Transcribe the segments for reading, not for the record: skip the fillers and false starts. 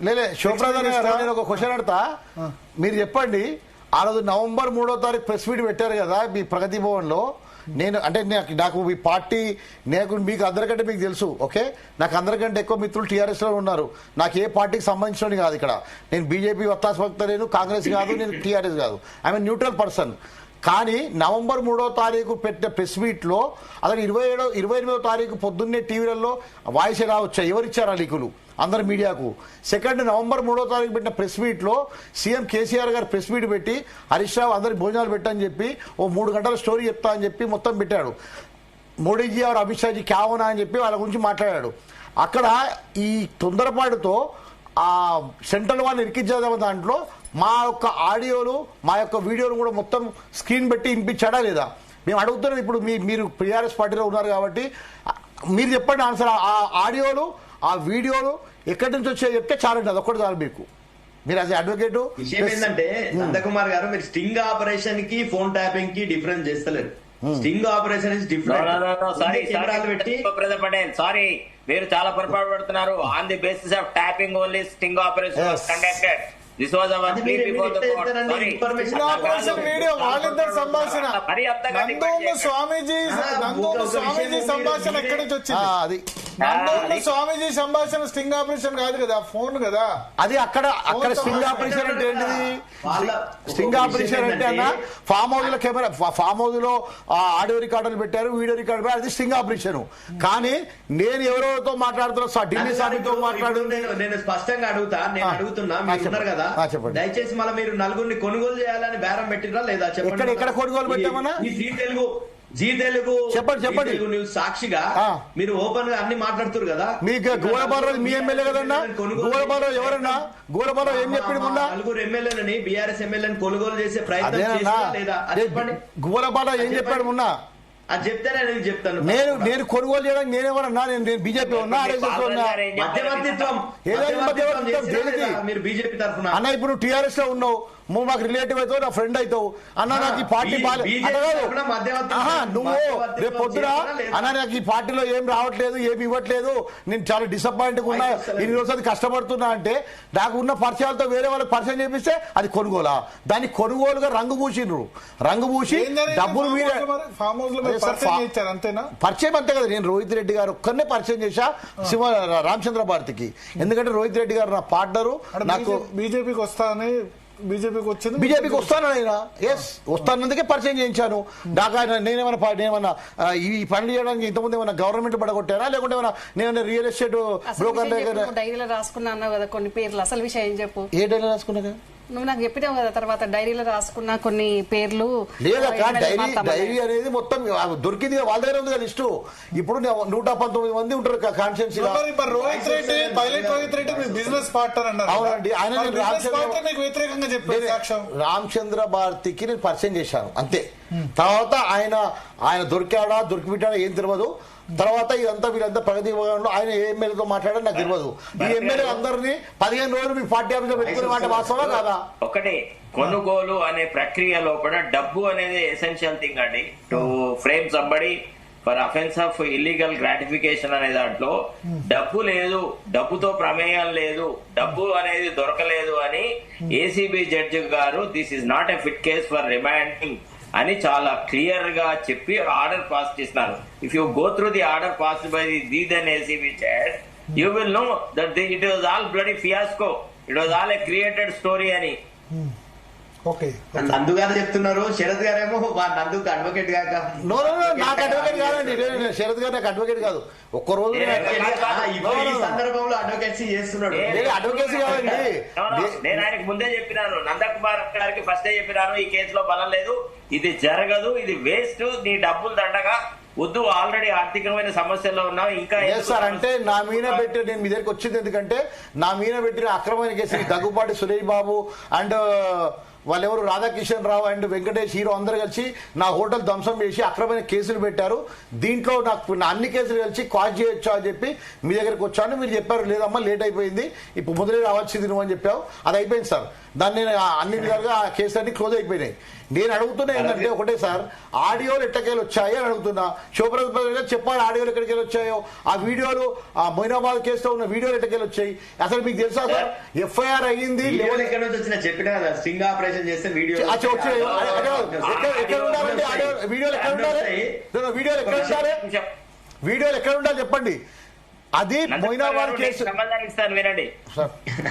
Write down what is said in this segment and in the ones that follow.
లేలే శివప్రసాద్ గారు నేను ఒక క్వశ్చన్ అడతా, మీరు చెప్పండి. ఆ రోజు నవంబర్ 3వ తారీఖు ప్రెస్ మీట్ పెట్టారు కదా మీ ప్రగతి భవన్ లో. నేను అంటే నాకు మీ పార్టీ మీకు అందరికంటే మీకు తెలుసు, ఓకే, నాకు అందరికంటే ఎక్కువ మిత్రులు టీఆర్ఎస్ లో ఉన్నారు. నాకు ఏ పార్టీకి సంబంధించిన కాదు. ఇక్కడ నేను బీజేపీ వత్తాస్వక్త లేను, కాంగ్రెస్ కాదు, నేను టీఆర్ఎస్ కాదు, ఐఎమ్ న్యూట్రల్ పర్సన్. కానీ నవంబర్ 3వ తారీఖు పెట్టిన ప్రెస్ మీట్ లో అతను 28వ తారీఖు పొద్దున్నే టీవీలలో వాయిస్ ఎలా వచ్చాయి, ఎవరిచ్చారా లీకులు అందరు మీడియాకు. సెకండ్ నవంబర్ 3వ తారీఖు పెట్టిన ప్రెస్ మీట్ లో సీఎం కేసీఆర్ గారు ప్రెస్ మీట్ పెట్టి హరీష్ రావు అందరికి భోజనాలు పెట్టని చెప్పి ఓ 3 గంటల స్టోరీ చెప్తా అని చెప్పి మొత్తం పెట్టాడు. మోడీజీ ఆర్ అమిత్ షాజీ క్యావనా అని చెప్పి వాళ్ళ గురించి మాట్లాడాడు. అక్కడ ఈ తొందరపాటుతో ఆ సెంట్రల్ వాళ్ళని ఇరికించేద్దాం దాంట్లో మా యొక్క ఆడియోలు మా యొక్క వీడియోలు కూడా మొత్తం స్క్రీన్ పెట్టి వినిపించాడా లేదా మేము అడుగుతున్నాం. ఇప్పుడు మీరు టీఆర్ఎస్ పార్టీలో ఉన్నారు కాబట్టి మీరు చెప్పండి ఆన్సర్. ఆ ఆడియోలు ఆ వీడియోలు ఎక్కడి నుంచి వచ్చాయో చెప్తే చాలండి, అదొక్కటి చాలు మీకు. మీరు అదే అడ్వకేట్. విషయం ఏంటంటే నందకుమార్ గారు, మీరు స్టింగ్ ఆపరేషన్ కి ఫోన్ ట్యాపింగ్ కి డిఫరెన్స్ చేస్తలేరు. Sting operation is different. Sorry, మీరు చాలా పొరపాటు పడుతున్నారు. On the basis of tapping only sting operation was conducted. This was our plea before the court. Sorry. Video వాళ్ళిద్దరు సంభాషణ నందోము స్వామీజీ సంభాషణ ఎక్కడి నుంచి వచ్చింది? నందోము స్వామీజీ సంభాషణ స్టింగ్ ఆపరేషన్ కాదు కదా, ఫోన్ కదా అది. అక్కడ స్టింగ్ ఆపరేషన్ అంటే ఏంటిది? స్టింగ్ ఆపరేషన్ అంటే అన్న ఫామ్ హౌస్ లో కెమెరా, ఫామ్ హౌస్ లో ఆడియో రికార్డులు పెట్టారు, వీడియో రికార్డు పెట్టారు, అది స్టింగ్ ఆపరేషన్. కానీ నేను ఎవరెవరితో మాట్లాడుతున్నా, ఢిల్లీ సామితో మాట్లాడు. నేను స్పష్టంగా అడుగుతున్నా, మీరు ఉన్నారు కదా, దయచేసి మళ్ళీ మీరు నలుగురిని కొనుగోలు చేయాలని బేరం పెట్టిరా లేదా చెప్పండి. ఎక్కడ కొనుగోలు పెట్టామన్నా? జీ తెలుగు చెప్పండి న్యూస్ సాక్షిగా మీరు ఓపెన్ గా అన్ని మాట్లాడుతున్నారు కదా. మీకు గోడబారావు మీ ఎమ్మెల్యే కదన్నా, గోడబారావు ఎవరన్నా? గోడబారావు ఏం చెప్పింది మొన్న? నలుగురు ఎమ్మెల్యేలని బీఆర్ఎస్ ఎమ్మెల్యేని కొనుగోలు చేసే ప్రయత్నం చేస్తారా లేదా చెప్పండి. గోడబారావు ఏం చెప్పాడు మొన్న? అది చెప్తానే నేను చెప్తాను. నేను కొనుగోలు చేయడానికి నేనేమన్నా? నేను బీజేపీ ఉన్నా, ఆర్ఎస్ఎస్ ఉన్నా. మీరు బీజేపీ తరఫున అన్న ఇప్పుడు టీఆర్ఎస్ లో ఉన్నావు, నువ్వు నాకు రిలేటివ్ అవుతావు, నా ఫ్రెండ్ అవుతావు అన్న. నాకు ఈ పార్టీ నువ్వు రేపు పొద్దున అన్న నాకు ఈ పార్టీలో ఏం రావట్లేదు, ఏమి ఇవ్వట్లేదు, నేను చాలా డిసప్పాయింట్ గా ఉన్నా, ఇన్ని రోజులు కష్టపడుతున్నా అంటే నాకు ఉన్న పరిచయాలతో వేరే వాళ్ళకి పరిచయం చేపిస్తే అది కొనుగోలా? దాన్ని కొనుగోలుగా రంగు పూసిండ్రు. రంగు పూసి డబ్బులు మీద పరిచయం అంతే కదా. నేను రోహిత్ రెడ్డి గారు ఒక్కరినే పరిచయం చేశా రామచంద్ర భారతికి. ఎందుకంటే రోహిత్ రెడ్డి గారు నా పార్ట్నరు. నాకు బీజేపీకి వస్తానని బీజేపీకి వస్తాను ఆయన, ఎస్ వస్తానందుకే పరిచయం చేయించాను. నాకు ఆయన నేనేమన్నా ఈ పనులు చేయడానికి ఇంతకుముందు ఏమన్నా గవర్నమెంట్ పడగొట్టారా, లేకుంటే నేనేమన్నా రియల్ ఎస్టేట్ బ్రోకర్ దగ్గర డైరీలో రాసుకున్నాను కదా కొన్ని పేర్లు. అసలు విషయం చెప్పు. ఏ డైరీలో రాసుకున్నా? నువ్వు నాకు చెప్పినావు కదా, తర్వాత డైరీలో రాసుకున్న కొన్ని పేర్లు. లేదక్క, డైరీ అనేది మొత్తం దొరికింది వాళ్ళ దగ్గర ఉంది కదా లిస్టు. ఇప్పుడు 119 మంది ఉంటారు constituency. Rohit Reddy business partner అన్నారు. అవునండి, ఆయన వ్యతిరేకంగా చెప్పారు. రామచంద్ర భారతికి నేను పరిచయం చేశాను అంతే. తర్వాత ఆయన దొరికాడా దొరికిపెట్టాడా ఏం తెలియదు. తర్వాత ఇదంతా వీళ్ళంతా ప్రగతి భవన్లో ఆయన ఏ ఎమ్మెల్యేతో మాట్లాడారు నాకు తెలియదు. ఈ ఎమ్మెల్యే అందరినీ 15 రోజులు మీ పార్టీ ఆఫీస్ లో పెట్టుకునే మాట వాస్తవా కాదా? ఒకటే కొనుగోలు అనే ప్రక్రియలో కూడా డబ్బు అనేది ఎసెన్షియల్ థింగ్ అండి. To frame somebody for offence of illegal gratification అనే దాంట్లో డబ్బు లేదు, డబ్బుతో ప్రమేయం లేదు, డబ్బు అనేది దొరకలేదు అని ఏసీబీ జడ్జి గారు this is not a fit case for remanding అని చాలా క్లియర్ గా చెప్పి ఆర్డర్ పాస్ చేస్తున్నారు. If you go through the order pass by the then ACB judge, you will know that it was all bloody fiasco, it was all a created story అని. నందు గారు చెప్తున్నారు, శరత్ గారేమో నందుకు advocate కాక. నాకు advocate కాదండి, శరత్ గారు నాకు అడ్వకేట్ కాదు. ఒక్కరోజు ఈ సందర్భంలో అడ్వకేసీ చేస్తున్నాడు. అడ్వకేసీ కాదండి, నేను ఆయనకు ముందే చెప్పినాను, నందకుమార్ గారికి ఫస్టే చెప్పినాను, ఈ కేసులో బలం లేదు, ఇది జరగదు, ఇది వేస్ట్, నీ డబ్బులు దండగా వద్దు, ఆల్రెడీ ఆర్థికమైన సమస్యల్లో ఉన్నావు. ఇంకా సార్ అంటే నా మీద పెట్టి నేను మీ దగ్గరికి వచ్చింది ఎందుకంటే నా మీద పెట్టిన అక్రమైన కేసు దగ్గుబాటి సురేష్ బాబు అండ్ వాళ్ళెవరు రాధాకిషన్ రావు అండ్ వెంకటేష్ హీరో అందరు కలిసి నా హోటల్ ధ్వంసం చేసి అక్రమైన కేసులు పెట్టారు. దీంట్లో నాకు అన్ని కేసులు కలిసి కాల్ చేయొచ్చు అని చెప్పి మీ దగ్గరికి వచ్చాను. మీరు చెప్పారు లేదమ్మా లేట్ అయిపోయింది, ఇప్పుడు మొదలై రావాల్సింది నువ్వు అని చెప్పావు. అది అయిపోయింది సార్. దాన్ని నేను అన్ని విధాలుగా ఆ కేసులన్నీ క్లోజ్ అయిపోయినాయి. నేను అడుగుతున్నా ఏంటంటే ఒకటే సార్, ఆడియోలు ఎట్టకేళ్ళు వచ్చాయి అని అడుగుతున్నా. శివప్రసాద్ గారు చెప్పాలి ఆడియోలు ఎక్కడికి వచ్చాయో, ఆ వీడియోలు ఆ మొయినాబాద్ కేసులో ఉన్న వీడియోలు ఎట్టకేళ్ళు వచ్చాయి. అసలు మీకు తెలుసా సార్ ఎఫ్ఐఆర్ అయ్యింది ఎక్కడ నుంచి వచ్చిన చెప్పిన స్టింగ్ ఆపరేషన్ చేస్తే వీడియో ఎక్కడ ఉండాలండి? వీడియోలు ఎక్కడ ఉండాలి? వీడియోలు ఎక్కడ ఉండాలి? వీడియోలు ఎక్కడ ఉండాలి చెప్పండి. అది మొయినాబాద్ కేసు సమాధానం ఇస్తాను వినండి.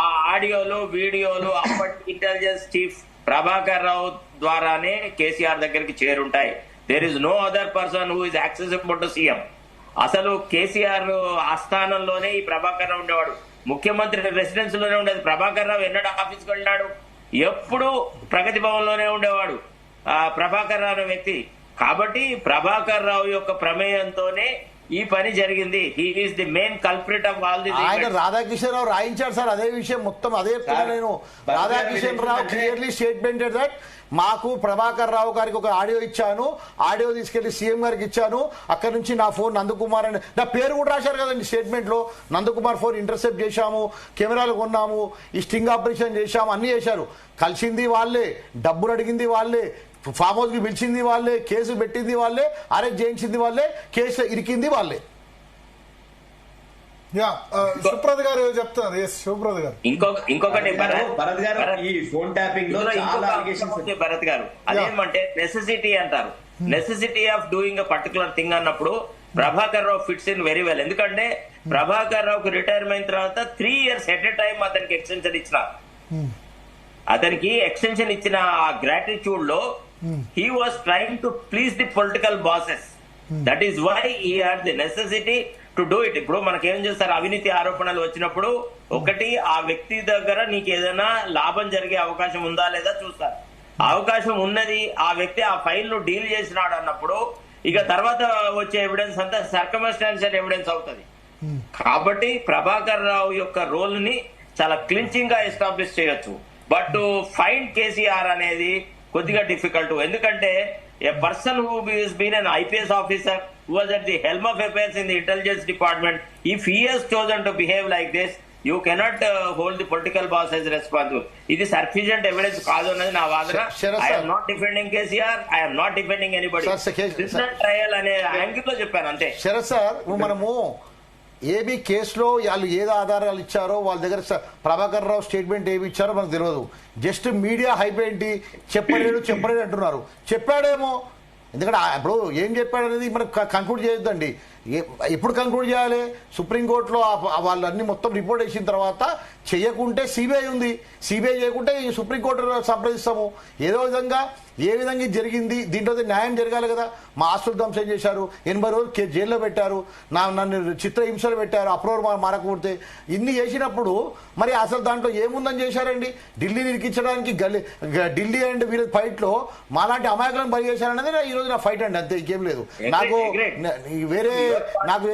ఆ ఆడియోలు వీడియోలు అప్పటి ఇంటెలిజెన్స్ చీఫ్ ప్రభాకర్ రావు ద్వారానే కేసీఆర్ దగ్గరికి చేరుంటాయి. There is no other person who is accessible to CM. అసలు కేసీఆర్ ఆస్థానంలోనే ఈ ప్రభాకర్ రావు ఉండేవాడు. ముఖ్యమంత్రి రెసిడెన్స్ లోనే ఉండేది. ప్రభాకర్ రావు ఎన్నడూ ఆఫీస్కి వెళ్ళాడు, ఎప్పుడు ప్రగతి భవన్ లోనే ఉండేవాడు ప్రభాకర్ రావు అనే వ్యక్తి. కాబట్టి ప్రభాకర్ రావు యొక్క ప్రమేయంతోనే ఈ పని జరిగింది. He is the main culprit of all this. ఆయన రాధాకిషన్ రావు రాయించాడు సార్ అదే విషయం మొత్తం. అదే చెప్తున్నా నేను. రాధాకిషన్ రావు క్లియర్లీ స్టేట్మెంట్ దట్ మాకు ప్రభాకర్ రావు గారికి ఒక ఆడియో ఇచ్చాను, ఆడియో తీసుకెళ్లి సీఎం గారికి ఇచ్చాను, అక్కడ నుంచి నా ఫోన్ నందకుమార్ అని నా పేరు కూడా రాశారు కదండి స్టేట్మెంట్ లో. నందకుమార్ ఫోన్ ఇంటర్సెప్ట్ చేశాము, కెమెరాలు కొన్నాము, ఈ స్టింగ్ ఆపరేషన్ చేశాము, అన్ని చేశారు. కలిసింది వాళ్ళే, డబ్బులు అడిగింది వాళ్ళే, ఫామ్ హౌస్ కి పిలిచింది వాళ్ళే, కేసు పెట్టింది వాళ్ళే, అరెస్ట్ చేయించింది వాళ్ళే, కేసు ఇరికింది వాళ్ళే. సుప్రద్ గారు చెప్తున్నారు. శివప్రద్ గారు ఇంకొకటి భరత్ గారు ఈ ఫోన్ ట్యాపింగ్ లో భరత్ గారు అదేమంటే నెసెసిటీ అంటారు. Necessity of doing a particular thing అన్నప్పుడు Prabhakar Rao fits in very well. ఎందుకంటే ప్రభాకర్ రావుకి రిటైర్మెంట్ తర్వాత 3 years ఎట్ ఎ టైం అతనికి ఎక్స్టెన్షన్ ఇచ్చిన అతనికి ఎక్స్టెన్షన్ ఇచ్చిన ఆ గ్రాటిట్యూడ్ లో he was trying to please the political bosses. That is why he had the necessity to do it. ఇప్పుడు మనకేం చేస్తారు, అవినీతి ఆరోపణలు వచ్చినప్పుడు ఒకటి ఆ వ్యక్తి దగ్గర నీకు ఏదైనా లాభం జరిగే అవకాశం ఉందా లేదా చూస్తారు. అవకాశం ఉన్నది, ఆ వ్యక్తి ఆ ఫైల్ ను డీల్ చేసినాడు అన్నప్పుడు ఇక తర్వాత వచ్చే ఎవిడెన్స్ అంతా సర్కమ్స్టాన్షియల్ ఎవిడెన్స్ అవుతుంది. కాబట్టి ప్రభాకర్ రావు యొక్క రోల్ ని చాలా క్లించింగ్ గా ఎస్టాబ్లిష్ చేయొచ్చు. బట్ టు ఫైండ్ కేసీఆర్ అనేది కొద్దిగా డిఫికల్ట్. ఎందుకంటే a person who is been an IPS officer who was at the helm of affairs in the intelligence department, if he has chosen to behave like this, you cannot hold the political boss as responsible. ఇది sufficient evidence కాదు అన్నది నా వాదన. I'm not defending KCR, I'm not defending anybody. Trial అనే angle లో చెప్పాను అంతే. Sarath sir, మనము ఏబీ కేసులో వాళ్ళు ఏదో ఆధారాలు ఇచ్చారో వాళ్ళ దగ్గర ప్రభాకర్ రావు స్టేట్మెంట్ ఏమి ఇచ్చారో మనకు తెలియదు. జస్ట్ మీడియా హైప్ ఏంటి చెప్పలేడు అంటున్నారు. చెప్పాడేమో, ఎందుకంటే ఇప్పుడు ఏం చెప్పాడు అనేది మనం కంక్లూడ్ చేయొద్దండి. ఎప్పుడు కంక్లూడ్ చేయాలి? సుప్రీంకోర్టులో వాళ్ళు అన్ని మొత్తం రిపోర్ట్ వేసిన తర్వాత చేయకుంటే సిబిఐ ఉంది, సిబిఐ చేయకుంటే సుప్రీంకోర్టు సంప్రదిస్తాము. ఏదో విధంగా ఏ విధంగా జరిగింది దీంట్లో న్యాయం జరగాలి కదా. మా ఆస్తులు ధ్వంసం చేశారు, 80 రోజులు జైల్లో పెట్టారు, నన్ను చిత్రహింసలు పెట్టారు, అప్రూవర్ మారకపోతే ఇన్ని చేసినప్పుడు మరి అసలు దాంట్లో ఏముందని చేశారండి? ఢిల్లీని ఇరికించడానికి ఢిల్లీ అండ్ వీళ్ళ ఫైట్ లో మాలాంటి అమాయకులను బలి చేశారనేది ఈ రోజు నా ఫైట్ అండి, అంతే, ఇంకేం లేదు. నాకు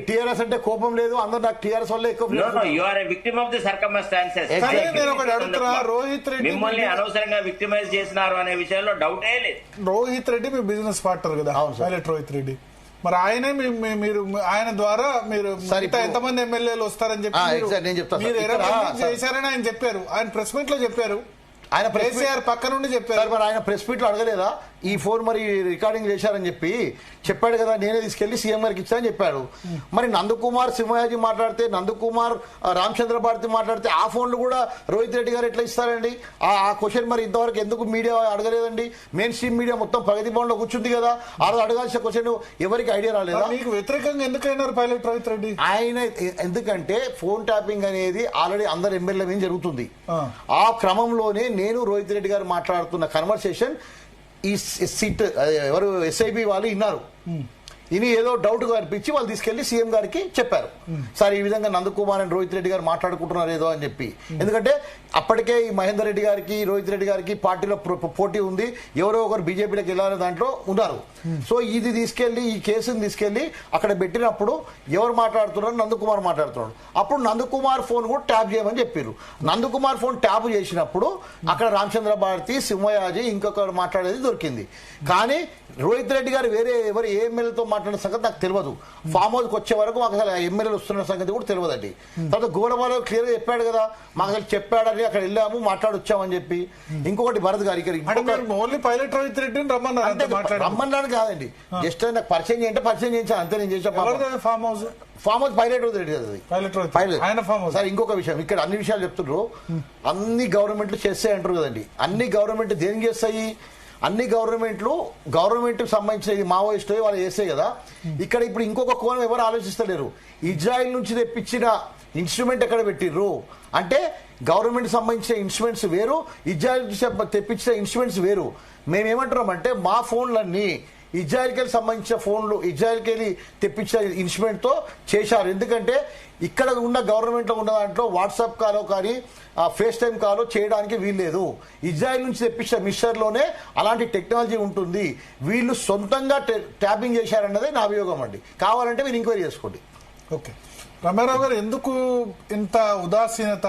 టీఆర్ఎస్ అంటే కోపం లేదు, అందరూ నాకు టీఆర్ఎస్ వల్ల ఎక్కువ. మిమ్మల్ని అనవసరంగా విక్టిమైజ్ చేసినారు అనే విషయంలో డౌట్ ఏ లేదు. రోహిత్ రెడ్డి మీ బిజినెస్ పార్ట్నర్ కదా, పైలట్ రోహిత్ రెడ్డి. మరి ఆయనే మీరు ఆయన ద్వారా మీరు ఎంతమంది ఎమ్మెల్యేలు వస్తారని చెప్పి మీరు చేశారని ఆయన చెప్పారు. ఆయన ప్రెస్ మీట్ లో చెప్పారు. ఆయన కేసీఆర్ పక్క నుండి చెప్పారు. మరి ఆయన ప్రెస్ మీట్ లో అడగలేదా ఈ ఫోన్ మరి రికార్డింగ్ చేశారని చెప్పాడు కదా, నేనే తీసుకెళ్లి సీఎం గారికి ఇచ్చానని చెప్పాడు. మరి నందకుమార్ సింహాజీ మాట్లాడితే, నందకుమార్ రామచంద్ర భారతి మాట్లాడితే ఆ ఫోన్లు కూడా రోహిత్ రెడ్డి గారు ఎట్లా ఇస్తారండి? ఆ క్వశ్చన్ మరి ఇంతవరకు ఎందుకు మీడియా అడగలేదండి? మెయిన్ స్ట్రీమ్ మీడియా మొత్తం ప్రగతి భవన్ లో కూర్చుంది కదా, ఆ రోజు అడగాల్సిన క్వశ్చన్ ఎవరికి ఐడియా రాలేదా? మీకు వ్యతిరేకంగా ఎందుకైనారు పైలట్ రోహిత్ రెడ్డి? ఆయన ఎందుకంటే ఫోన్ ట్యాపింగ్ అనేది ఆల్రెడీ అందరు ఎమ్మెల్యే మీద జరుగుతుంది. ఆ క్రమంలోనే నేను రోహిత్ రెడ్డి గారు మాట్లాడుతున్న కన్వర్సేషన్ ఈ సీట్ ఎవరు ఎస్ఐబి వాళ్ళు విన్నారు. ఇని ఏదో డౌట్ గా అనిపించి వాళ్ళు తీసుకెళ్లి సీఎం గారికి చెప్పారు, సార్ ఈ విధంగా నందకుమార్ అండ్ రోహిత్ రెడ్డి గారు మాట్లాడుకుంటున్నారు ఏదో అని చెప్పి. ఎందుకంటే అప్పటికే ఈ మహేందర్ రెడ్డి గారికి రోహిత్ రెడ్డి గారికి పార్టీలో పోటీ ఉంది, ఎవరో ఒకరు బీజేపీలోకి వెళ్ళాలనే దాంట్లో ఉన్నారు. సో ఇది తీసుకెళ్లి ఈ కేసుని తీసుకెళ్లి అక్కడ పెట్టినప్పుడు ఎవరు మాట్లాడుతున్నారు? నందకుమార్ మాట్లాడుతున్నాడు. అప్పుడు నందకుమార్ ఫోన్ కూడా ట్యాప్ చేయమని చెప్పారు. నందకుమార్ ఫోన్ ట్యాప్ చేసినప్పుడు అక్కడ రామచంద్ర భారతి, సింహయాజీ, ఇంకొకరు మాట్లాడేది దొరికింది. కానీ రోహిత్ రెడ్డి గారు వేరే ఎవరు ఏ ఎమ్మెల్యేతో మాట్లాడిన సంగతి నాకు తెలియదు. ఫామ్ హౌస్కి వచ్చే వరకు మాకు అసలు ఎమ్మెల్యేలు వస్తున్న సంగతి కూడా తెలియదండి. తర్వాత గోడవాళ్ళ క్లియర్ గా చెప్పాడు కదా, మాకు అసలు చెప్పాడని అక్కడ వెళ్ళాము మాట్లాడొచ్చామని చెప్పి. ఇంకొకటి భరత్ గారు ఓన్లీ పైలట్ రవిత్ రెడ్డిని రమ్మన్నాడు కాదండి, జస్ట్ నాకు పరిచయం చేయంటే పరిచయం చేయించాను అంతే. నేను చేసిన farm house pilot Reddy sir. ఇంకొక విషయం, ఇక్కడ అన్ని విషయాలు చెప్తున్నారు. అన్ని గవర్నమెంట్లు చేస్తాయి అంటారు కదండి. అన్ని గవర్నమెంట్ దేనికి చేస్తాయి? అన్ని గవర్నమెంట్ సంబంధించిన మావోయిస్టు వాళ్ళు చేస్తాయి కదా. ఇక్కడ ఇప్పుడు ఇంకొక కోణం ఎవరు ఆలోచిస్తలేరు. ఇజ్రాయిల్ నుంచి తెప్పించిన ఇన్స్ట్రుమెంట్ ఎక్కడ పెట్టిర్రు అంటే గవర్నమెంట్ సంబంధించిన ఇన్స్ట్రుమెంట్స్ వేరు, ఇజ్రాయిల్ తెప్పించిన ఇన్స్ట్రుమెంట్స్ వేరు. మేమేమంటున్నామంటే మా ఫోన్లన్నీ ఇజ్రాయిల్కి సంబంధించిన ఫోన్లు ఇజ్రాయిల్కి తెప్పించిన ఇన్స్ట్రుమెంట్ తో చేశారు. ఎందుకంటే ఇక్కడ ఉన్న గవర్నమెంట్ లో ఉన్న దాంట్లో వాట్సాప్ కాలో కానీ ఫేస్ టైం కాలో చేయడానికి వీల్లేదు. ఇజ్రాయిల్ నుంచి తెప్పించిన మిక్సర్లోనే అలాంటి టెక్నాలజీ ఉంటుంది. వీళ్ళు సొంతంగా ట్యాపింగ్ చేశారన్నదే నా అభియోగం అండి. కావాలంటే మీరు ఎంక్వైరీ చేసుకోండి. ఓకే, రామారావు గారు ఎందుకు ఇంత ఉదాసీనత?